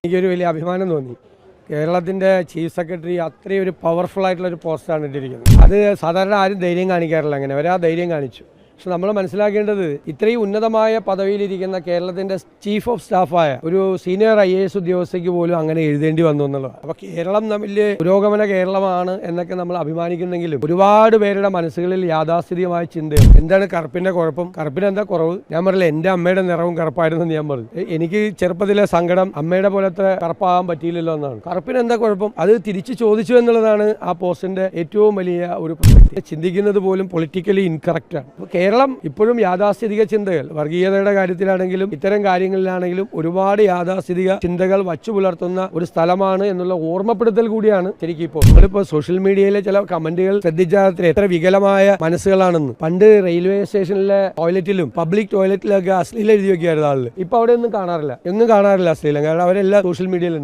എനിക്കൊരു വലിയ അഭിമാനം തോന്നി. കേരളത്തിൻ്റെ ചീഫ് സെക്രട്ടറി അത്രയും ഒരു പവർഫുൾ ആയിട്ടുള്ളൊരു പോസ്റ്റാണ് ഇട്ടിരിക്കുന്നത്. അത് സാധാരണ ആരും ധൈര്യം കാണിക്കാറില്ല, അങ്ങനെ ഒരാ ധൈര്യം കാണിച്ചു. പക്ഷെ നമ്മൾ മനസ്സിലാക്കേണ്ടത് ഇത്രയും ഉന്നതമായ പദവിയിലിരിക്കുന്ന കേരളത്തിൻ്റെ ചീഫ് ഓഫ് സ്റ്റാഫായ ഒരു സീനിയർ IAS ഉദ്യോഗസ്ഥയ്ക്ക് പോലും അങ്ങനെ എഴുതേണ്ടി വന്നു എന്നുള്ളതാണ്. അപ്പോൾ കേരളം വലിയ പുരോഗമന കേരളമാണ് എന്നൊക്കെ നമ്മൾ അഭിമാനിക്കുന്നെങ്കിലും ഒരുപാട് പേരുടെ മനസ്സുകളിൽ യാഥാസ്ഥിതികമായ ചിന്ത, എന്താണ് കറുപ്പിൻ്റെ കുഴപ്പം, കറുപ്പിന് എന്താ കുറവ്? ഞാൻ പറഞ്ഞില്ല, എൻ്റെ അമ്മയുടെ നിറവും കറുപ്പായിരുന്നു ഞാൻ പറഞ്ഞു. എനിക്ക് ചെറുപ്പത്തിലെ സങ്കടം അമ്മയുടെ പോലത്തെ കറുപ്പാകാൻ പറ്റിയില്ലല്ലോ എന്നാണ്. കറുപ്പിന് എന്താ കുഴപ്പം? അത് തിരിച്ചു ചോദിച്ചു എന്നുള്ളതാണ് ആ പോസ്റ്റിന്റെ ഏറ്റവും വലിയ ഒരു പ്രസക്തി. ചിന്തിക്കുന്നത് പോലും പൊളിറ്റിക്കലി ഇൻകറക്റ്റ് ആണ്. കേരളം ഇപ്പോഴും യാഥാസ്ഥിതിക ചിന്തകൾ, വർഗീയതയുടെ കാര്യത്തിലാണെങ്കിലും ഇത്തരം കാര്യങ്ങളിലാണെങ്കിലും ഒരുപാട് യാഥാസ്ഥിതിക ചിന്തകൾ വച്ചു പുലർത്തുന്ന ഒരു സ്ഥലമാണ് എന്നുള്ള ഓർമ്മപ്പെടുത്തൽ കൂടിയാണ് ശരിക്കും. ഇപ്പോൾ സോഷ്യൽ മീഡിയയിലെ ചില കമന്റുകൾ ശ്രദ്ധിച്ചാൽ എത്ര വികലമായ മനസ്സുകളാണെന്ന്. പണ്ട് റെയിൽവേ സ്റ്റേഷനിലെ ടോയ്ലറ്റിലും പബ്ലിക് ടോയ്ലറ്റിലൊക്കെ അശ്ലീലം എഴുതി വെക്കുകയായിരുന്നു ആളുകൾ. ഇപ്പൊ അവിടെ ഒന്നും കാണാറില്ല അശ്ലീലം, കാരണം അവരെല്ലാം സോഷ്യൽ മീഡിയയിലുണ്ട്.